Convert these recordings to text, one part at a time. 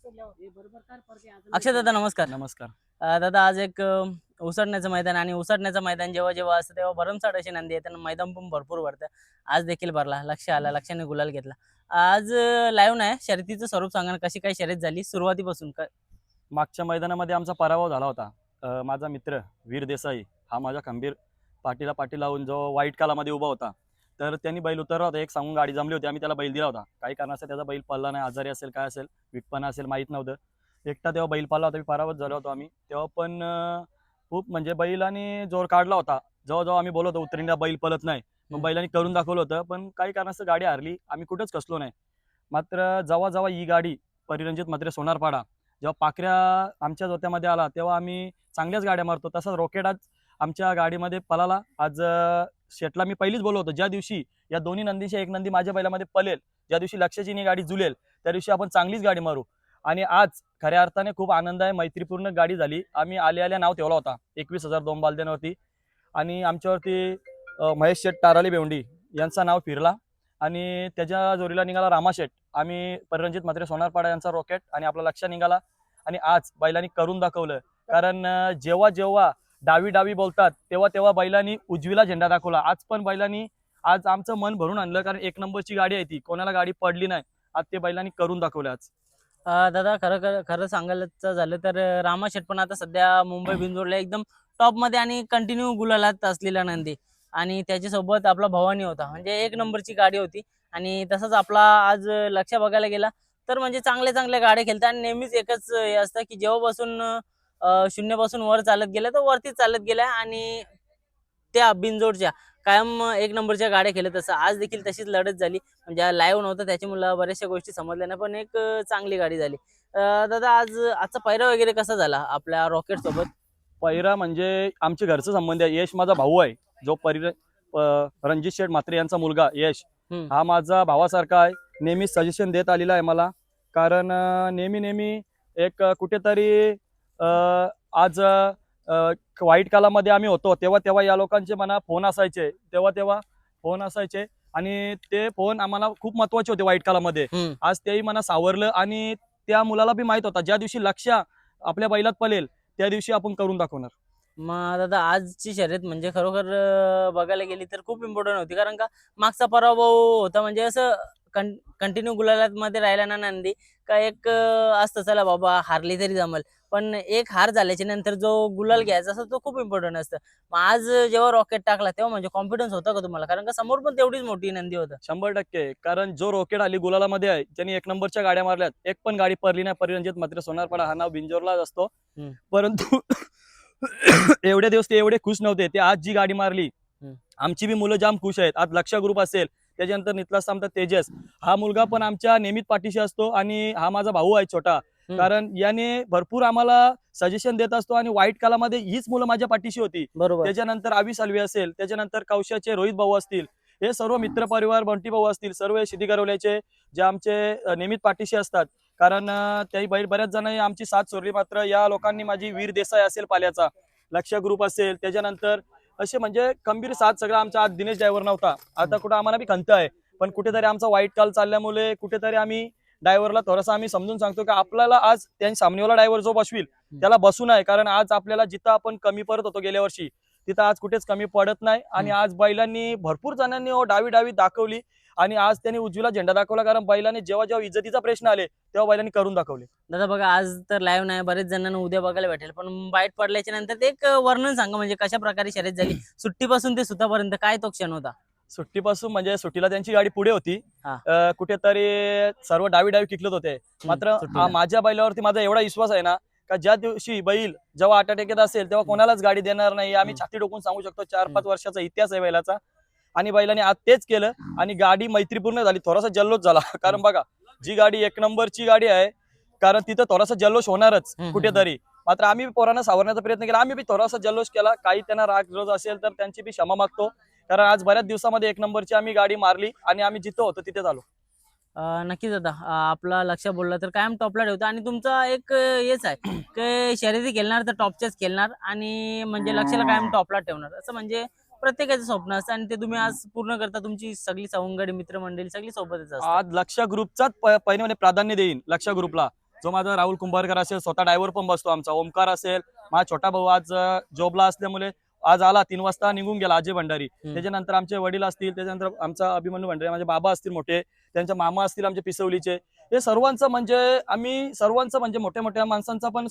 अक्षय दादा नमस्कार. नमस्कार. दादा आज एक उसळण्याचं मैदान आणि उसळण्याचं मैदान जेव्हा जेव्हा असतं तेव्हा भरमसाठ अशी नंदी आहे, त्यांना मैदान पण भरपूर भरतं. आज देखील भरला, लक्ष आला, लक्षाने गुलाल घेतला. आज लाईव्ह नाही, शर्यतीचं स्वरूप सांगा ना, कशी काय शर्यत झाली सुरुवातीपासून काय? मागच्या मैदानामध्ये आमचा पराभव झाला होता. माझा मित्र वीर देसाई हा माझ्या खंबीर पाठीला पाठी लावून जो व्हाईट कालामध्ये उभा होता, तर त्यांनी बैल उतरला होता. एक सांगून गाडी जमली होती, आम्ही त्याला बैल दिला होता. काही कारणास्तव त्याचा बैल पळला नाही, आजारी असेल काय असेल, विकपणा असेल माहीत नव्हतं. एकटा तेव्हा बैल पाळला होता, मी पराभूत झालो होतो आम्ही तेव्हा. पण खूप म्हणजे बैलाने जोर काढला होता. जेव्हा आम्ही बोलत होतो उतरिंदा बैल पळत नाही, मग बैलांनी करून दाखवलं होतं. पण काही कारणास्तव गाडी हारली, आम्ही कुठंच कसलो नाही. मात्र जेव्हा ही गाडी परिरंजित मात्र सोनारपाडा जेव्हा पाखऱ्या आमच्या जोत्यामध्ये आला, तेव्हा आम्ही चांगल्याच गाड्या मारतो. तसाच रॉकेट आज आमच्या गाडीमध्ये पळाला. आज शेटला मी पहिलीच बोललो होतो, ज्या दिवशी या दोन्ही नंदीची एक नंदी माझ्या बैलामध्ये पळेल, ज्या दिवशी लक्षाची नी गाडी जुलेल, त्या दिवशी आपण चांगलीच गाडी मारू. आणि आज खऱ्या अर्थाने खूप आनंद आहे, मैत्रीपूर्ण गाडी झाली. आम्ही आल्या नाव ठेवला होता 21,000 2 बालद्यांवरती, आणि आमच्यावरती महेश शेट टाराली बेवंडी यांचा नाव फिरला, आणि त्याच्या जोरीला निघाला रामा शेट. आम्ही परिरंजित म्हात्रे सोनारपाडा यांचा रॉकेट आणि आपला लक्ष निघाला. आणि आज बैलांनी करून दाखवलं. कारण जेव्हा जेव्हा डावी बोलतात तेव्हा तेव्हा बैलांनी उजवीला झेंडा दाखवला. आज पण बैलांनी आज आमचं मन भरून आणलं, कारण एक नंबरची गाडी आहे ती, कोणाला गाडी पडली नाही. आज ते बैलांनी करून दाखवलं आज. दादा खरं खरं सांगायचं झालं तर रामा शेट पण आता सध्या मुंबई बिंजोडला एकदम टॉप मध्ये आणि कंटिन्यू गुलालात असलेला नंदी, आणि त्याच्यासोबत आपला भवानी होता, म्हणजे एक नंबरची गाडी होती. आणि तसंच आपला आज लक्ष बघायला गेला तर म्हणजे चांगल्या चांगल्या गाड्या खेळतात, आणि नेहमीच एकच हे असतं की जेव्हापासून शून्यापासून वर चालत गेल्या तर वरतीच चालत गेल्या, आणि त्या बिनजोडच्या कायम एक नंबरच्या गाड्या खेळत असं. आज देखील तशीच लढत झाली, म्हणजे लाईव्ह नव्हतं त्याच्यामुळे बऱ्याचशा गोष्टी समजल्या नाही, पण एक चांगली गाडी झाली. दादा आजचा पैरा वगैरे कसा झाला आपल्या रॉकेट सोबत? पहिरा म्हणजे आमचे घरचं संबंध आहे. यश माझा भाऊ आहे, जो रणजित शेठ म्हात्रे यांचा मुलगा यश. हा माझा भावासारखा आहे, नेहमी सजेशन देत आलेला आहे मला. कारण नेहमी एक कुठेतरी आज वाईट कालामध्ये आम्ही होतो, तेव्हा या लोकांचे मला फोन असायचे, तेव्हा फोन असायचे, आणि ते फोन आम्हाला खूप महत्वाचे होते वाईट कालामध्ये. आज तेही मला सावरलं, आणि त्या मुलाला बी माहित होता ज्या दिवशी लक्ष आपल्या बैलात पळेल त्या दिवशी आपण करून दाखवणार. मग दादा आजची शर्यत म्हणजे खरोखर बघायला गेली तर खूप इम्पॉर्टंट होती, कारण का मागचा पराभव होता, म्हणजे असं कंटिन्यू गुलालात मध्ये राहिला ना नंदी, का एक असतं चला बाबा हारली तरी जमल, पण एक हार झाल्याच्या नंतर जो गुलाल घ्यायचा असतो तो खूप इम्पॉर्टंट असतं. मग आज जेव्हा रॉकेट टाकला तेव्हा म्हणजे कॉन्फिडन्स होता का तुम्हाला, कारण का समोर पण तेवढीच मोठी नंदी होतं? 100%. कारण जो रॉकेट आली गुलालामध्ये आहे, ज्यांनी एक नंबरच्या गाड्या मारल्यात, एक पण गाडी पडली नाही. परिरंजित मात्र सोनारपाडा हा नाव बिंजोरलाच असतो. परंतु एवढे दिवस ते एवढे खुश नव्हते, ते आज जी गाडी मारली आमची बी मुलं जाम खुश आहेत. आज लक्ष ग्रुप असेल, त्याच्यानंतर नितला सामता तेजस हा मुलगा पण आमच्या नेहमीच पाठीशी असतो, आणि हा माझा भाऊ आहे छोटा. कारण याने भरपूर आम्हाला सजेशन देत असतो, आणि वाईट कालामध्ये हीच मुलं माझ्या पाठीशी होती. बरोबर. त्याच्यानंतर आवी सालवी असेल, त्याच्यानंतर कौशाचे रोहित भाऊ असतील, हे सर्व मित्र परिवार बंटी भाऊ असतील, सर्व शिदी गरवल्याचे जे आमचे नेहमीच पाठीशी असतात. कारण त्याही बऱ्याच जण आमची साथ सोडली, मात्र या लोकांनी माझी वीर देसाई असेल पाल्याचा, लक्ष ग्रुप असेल, त्याच्यानंतर असे म्हणजे खंबीर साथ सगळा आमचा. आज दिनेश ड्रायव्हर नव्हता, आता कुठं आम्हाला बी खंत आहे, पण कुठेतरी आमचा वाईट काल चालल्यामुळे कुठेतरी आम्ही ड्रायव्हरला थोडासा आम्ही समजून सांगतो की आपल्याला आज त्यांनी सामनेवाला ड्रायव्हर जो बसविल त्याला बसू नये. कारण आज आपल्याला जिथं आपण कमी पडत होतो गेल्या वर्षी, तिथं आज कुठेच कमी पडत नाही. आणि आज बैलांनी भरपूर जणांनी डावी दाखवली, आणि आज त्यांनी उजवीला झेंडा दाखवला. कारण बैलांनी जेव्हा इज्जतीचा प्रश्न आले तेव्हा बैलांनी करून दाखवले. दादा बघा आज तर लाईव्ह नाही, बरेच जणांना उद्या बघायला भेटेल, पण बाईट पडल्याच्या नंतर ते एक वर्णन सांगा, म्हणजे कशा प्रकारे शर्यत झाली सुट्टीपासून ते सुतापर्यंत, काय तो क्षण होता? सुट्टीपासून म्हणजे सुट्टीला त्यांची गाडी पुढे होती, कुठेतरी सर्व डावी किकलत होते. मात्र माझ्या बैलावरती माझा एवढा विश्वास आहे ना, का ज्या दिवशी बैल जेव्हा अटॅकेत असेल तेव्हा कोणालाच गाडी देणार नाही, आम्ही छाती टोकून सांगू शकतो. 4-5 वर्षाचा इतिहास आहे बैलाचा, आणि बैलाने आज तेच केलं, आणि गाडी मैत्रीपूर्ण झाली. थोडासा जल्लोष झाला, कारण बघा जी गाडी एक नंबरची गाडी आहे, कारण तिथं थोडासा जल्लोष होणारच कुठेतरी. मात्र आम्ही पोरांना सावरण्याचा प्रयत्न केला, आम्ही बी थोडासा जल्लोष केला. काही त्यांना राग रोज असेल तर त्यांची बी क्षमा मागतो, कारण आज बऱ्याच दिवसामध्ये एक नंबरची आम्ही गाडी मारली, आणि आम्ही जिथं होतो तिथे झालो. नक्कीच दादा, आपला लक्ष बोलला तर कायम टॉपला ठेवता, आणि तुमचा एक हेच आहे की शर्यती खेळणार तर टॉपच्याच खेळणार, आणि म्हणजे लक्षाला कायम टॉपला ठेवणार, असं म्हणजे प्रत्येकाचं स्वप्न असतं, आणि ते तुम्ही आज पूर्ण करता. तुमची सगळी सवंगडी मित्रमंडळी सगळी सोबतच असतात. आज लक्ष ग्रुपचाच पहिले प्राधान्य देईन लक्ष ग्रुपला. जो माझा राहुल कुंभारकर असेल, स्वतः ड्रायव्हर पण बसतो आमचा, ओमकार असेल, माझा छोटा भाऊ आज जॉबला असल्यामुळे आज आला 3 वाजता निघून गेला, अजय भंडारी. त्याच्यानंतर आमचे वडील असतील, त्याच्यानंतर आमचा अभिमन्यू भंडारी, माझे बाबा असतील मोठे, त्यांचे मामा असतील आमचे पिसवलीचे, हे सर्वांचं म्हणजे आम्ही सर्वांचं म्हणजे मोठ्या मोठ्या माणसांचा पण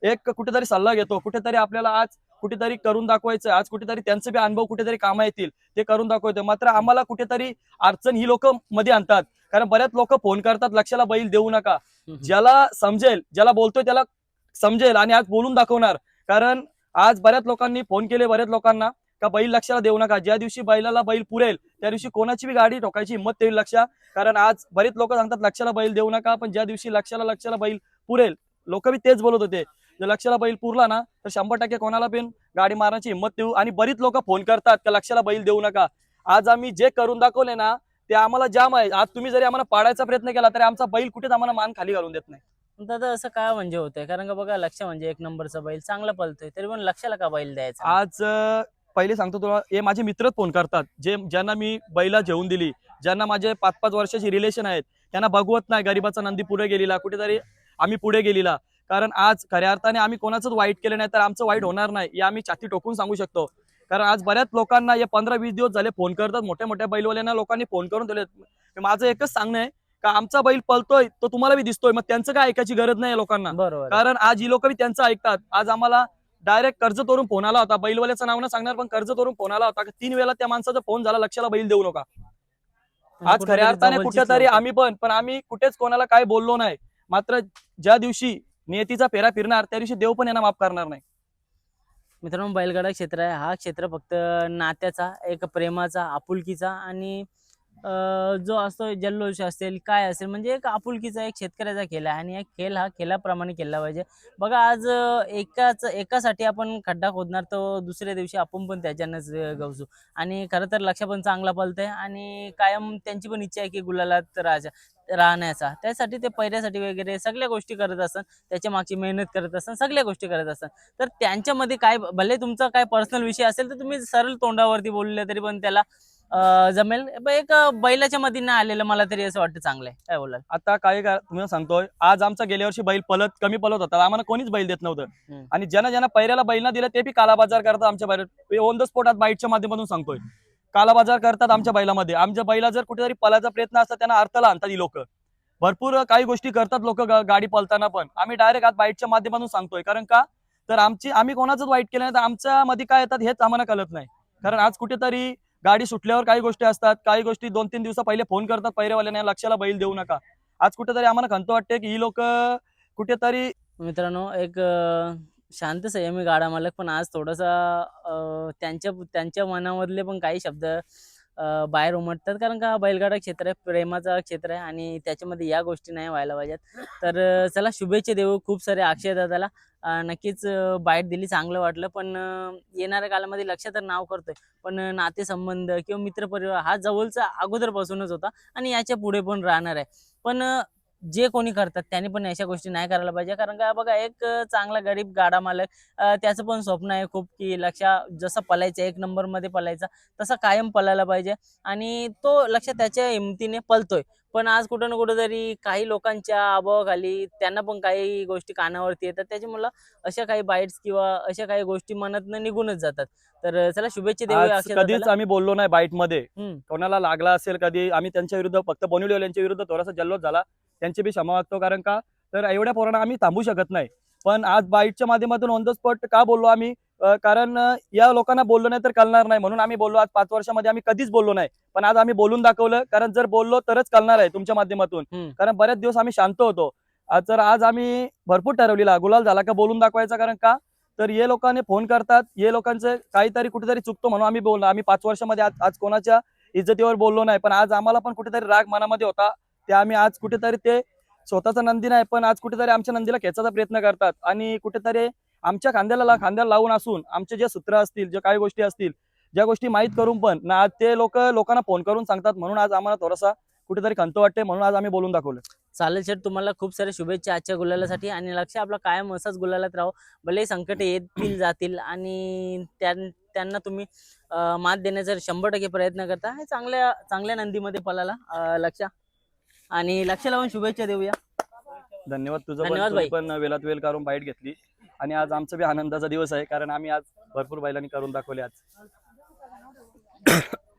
एक कुठेतरी सल्ला घेतो. कुठेतरी आपल्याला आज कुठेतरी करून दाखवायचं, आज कुठेतरी त्यांचे बी अनुभव कुठेतरी कामा येतील ते करून दाखवतो. मात्र आम्हाला कुठेतरी अडचण ही लोक मध्ये आणतात, कारण बऱ्याच लोक फोन करतात लक्षाला बैल देऊ नका. ज्याला समजेल, ज्याला बोलतोय त्याला समजेल आणि आज बोलून दाखवणार. कारण आज बऱ्याच लोकांनी फोन केले, बऱ्याच लोकांना का बैल लक्षाला देऊ नका. ज्या दिवशी बैलाला बैल पुरेल त्या दिवशी कोणाची बी गाडी ठोकायची हिंमत येईल लक्षा. कारण आज बरेच लोक सांगतात लक्षाला बैल देऊ नका, पण ज्या दिवशी लक्षाला बैल पुरेल, लोक बी तेच बोलत होते, जर लक्षाला बैल पुरला ना तर 100% कोणाला पण गाडी मारण्याची हिंमत देऊ. आणि बरीच लोक फोन करतात का लक्षाला बैल देऊ नका. आज आम्ही जे करून दाखवले ना ते आम्हाला जाम आहे. आज तुम्ही जरी आम्हाला पाडायचा प्रयत्न केला तरी आमचा बैल कुठेच आम्हाला मान खाली घालून देत नाही. पण दादा असं काय म्हणजे होतंय, कारण का बघा लक्ष म्हणजे 1 नंबरचा बैल चांगला पळतोय, तरी पण लक्षाला का बैल द्यायचा? आज पहिले सांगतो तुला, हे माझे मित्रच फोन करतात, ज्यांना मी बैला जेवून दिली, ज्यांना माझे 5-5 वर्षाची रिलेशन आहेत, त्यांना बघवत नाही गरीबाचा नंदी पुढे गेलेला, कुठेतरी आम्ही पुढे गेलेला. कारण आज खऱ्या अर्थाने आम्ही कोणाचंच वाईट केलं नाही तर आमचं वाईट होणार नाही, हे आम्ही छाती टोकून सांगू शकतो. कारण आज बऱ्याच लोकांना हे 15-20 दिवस झाले फोन करतात, मोठ्या मोठ्या बैलवाल्यांना लोकांनी फोन करून दिले. माझं एकच सांगणं आहे का आमचा बैल पळतोय तो तुम्हाला बी दिसतोय, मग त्यांचं काय ऐकायची गरज नाही लोकांना. बरोबर. कारण आज ही लोक बी त्यांचं ऐकतात. आज आम्हाला डायरेक्ट कर्जतवरून फोन आला होता, बैलवाल्याचं नाव न सांगणार पण कर्जतवरून फोन आला होता, 3 वेळा त्या माणसाचा फोन झाला लक्षाला बैल देऊ नका. आज खऱ्या अर्थाने कुठेतरी आम्ही पण आम्ही कुठेच कोणाला काय बोललो नाही. मात्र ज्या दिवशी नियतीचा फेरा फिरणार त्या दिवशी देव पण यांना माफ करणार नाही. मित्रांनो, बैलगाडा क्षेत्र आहे, हा क्षेत्र फक्त नात्याचा, एक प्रेमाचा, आपुलकीचा आणि जो असतो जल्लोष असेल काय असेल म्हणजे एक आपुलकीचा, एक शेतकऱ्याचा खेळ आहे. आणि एक खेळ हा खेळाप्रमाणे खेळला पाहिजे. बघा आज एकासाठी आपण खड्डा खोदणार तर दुसऱ्या दिवशी आपण पण त्याच्यानंच गवसू. आणि खरं तर लक्ष पण चांगला पळतंय आणि कायम त्यांची पण इच्छा आहे की गुलालात राहण्याचा. त्यासाठी ते पहिल्यासाठी वगैरे सगळ्या गोष्टी करत असतात, त्याच्या मागची मेहनत करत असतात, सगळ्या गोष्टी करत असतात. तर त्यांच्यामध्ये काय भले तुमचा काय पर्सनल विषय असेल तर तुम्ही सरळ तोंडावरती बोलले तरी पण त्याला जमेल. एक बैलाच्या मध्ये नाही आलेलं मला तरी असं वाटतं चांगलं आहे. काय बोलाल? आता काय तुम्ही सांगतोय, आज आमचा गेल्या वर्षी बैल कमी पळत होता, आम्हाला कोणीच बैल देत नव्हतं. आणि ज्यांना पैऱ्याला बैल ना दिलं ते बी कालाबाजार करतात आमच्या बैल. ऑन द स्पॉट आज बाईटच्या माध्यमातून सांगतोय, कालाबाजार करतात आमच्या बैलामध्ये. आमच्या बैला जर कुठेतरी पळायचा प्रयत्न असता त्यांना अर्थला आणतात ही लोक. भरपूर काही गोष्टी करतात लोक गाडी पळताना, पण आम्ही डायरेक्ट आज बाईटच्या माध्यमातून सांगतोय. कारण का तर आम्ही कोणाचंच वाईट केलं नाही तर आमच्या मध्ये काय येतात हेच आम्हाला कळत नाही. कारण आज कुठेतरी गाडी सुटल्यावर काही गोष्टी असतात, काही गोष्टी 2-3 दिवसा पहिले फोन करतात पैरेवाल्याने लक्षाला बैल देऊ नका. आज कुठेतरी आम्हाला खंत वाटते की ही लोक कुठेतरी. मित्रांनो, एक शांत संयमी गाडा मालक पण आज थोडासा त्यांच्या मनामधले पण काही शब्द बाहेर उमटतात. कारण का बैलगाडा क्षेत्र आहे, प्रेमाचा क्षेत्र आहे आणि त्याच्यामध्ये या गोष्टी नाही व्हायला पाहिजेत. तर चला शुभेच्छा देऊ खूप सारे अक्षय दादाला. नक्कीच बाईट दिली, चांगलं वाटलं. पण येणाऱ्या काळामध्ये लक्ष तर नाव करतोय, पण नातेसंबंध किंवा मित्रपरिवार हा जवळचा अगोदरपासूनच होता आणि याच्या पुढे पण राहणार आहे. पण जे कोणी करतात त्यांनी पण अशा गोष्टी नाही करायला पाहिजे. कारण का बघा एक चांगला गरीब गाडा मालक त्याचं पण स्वप्न आहे खूप की जसं पळायचं 1 नंबर मध्ये पळायचा तसा कायम पळायला पाहिजे. आणि तो लक्ष त्याच्या हिमतीने पळतोय. पण आज कुठं ना कुठं तरी काही लोकांच्या अभावाखाली त्यांना पण काही गोष्टी कानावरती येतात, त्याच्यामुळे अशा काही बाईट्स किंवा अशा काही गोष्टी मनातनं निघूनच जातात. तर चला शुभेच्छा देऊया आज कधीच आम्ही बोललो नाही बाईट मध्ये. कोणाला लागला असेल कधी आम्ही त्यांच्या विरुद्ध फक्त बोनिवलीवाल्यांच्या विरुद्ध थोडासा जल्लोष झाला, त्यांची बी क्षमा मागतो. कारण का तर एवढ्या पोरांना आम्ही थांबू शकत नाही. पण आज बाईटच्या माध्यमातून ऑन द स्पॉट का बोललो आम्ही, कारण या लोकांना बोललो नाही तर कळणार नाही म्हणून आम्ही बोललो. आज 5 वर्षामध्ये आम्ही कधीच बोललो नाही, पण आज आम्ही बोलून दाखवलं. कारण जर बोललो तरच कळणार आहे तुमच्या माध्यमातून. कारण बरेच दिवस आम्ही शांत होतो. तर आज आम्ही भरपूर ठरवलेला गुलाल झाला का बोलून दाखवायचा. कारण का तर हे लोकांनी फोन करतात, हे लोकांचं काहीतरी कुठेतरी चुकतो म्हणून आम्ही बोललो. आम्ही 5 वर्षामध्ये आज कोणाच्या इज्जतीवर बोललो नाही, पण आज आम्हाला पण कुठेतरी राग मनामध्ये होता. ते आम्ही आज कुठेतरी ते स्वतःचा नंदी नाही पण आज कुठेतरी आमच्या नंदीला खेचायचा प्रयत्न करतात. आणि कुठेतरी आमच्या खांद्याला लावून असून आमचे जे सूत्र असतील, जे काही गोष्टी असतील, ज्या गोष्टी माहीत करून पण ना ते लोकांना फोन करून सांगतात. म्हणून आज आम्हाला थोडासा कुठेतरी खंत वाटते, म्हणून आज आम्ही बोलून दाखवलं. चालेल शेठ, तुम्हाला खूप सारे शुभेच्छा आजच्या गुलालासाठी. आणि लक्ष आपला कायम असाच गुलालात राहो. भले संकट येतील जातील आणि त्यांना तुम्ही मात देण्याचा 100% प्रयत्न करता. हे चांगल्या नंदीमध्ये पळाला लक्ष. आणि लक्ष लावून शुभेच्छा देऊया. धन्यवाद तुझं पण. धन्यवाद तुम्ही भाई. पण वेळात वेळ काढून बाईट घेतली आणि आज आमचा बी आनंदाचा दिवस आहे कारण आम्ही आज भरपूर बैलांनी करून दाखवले आज.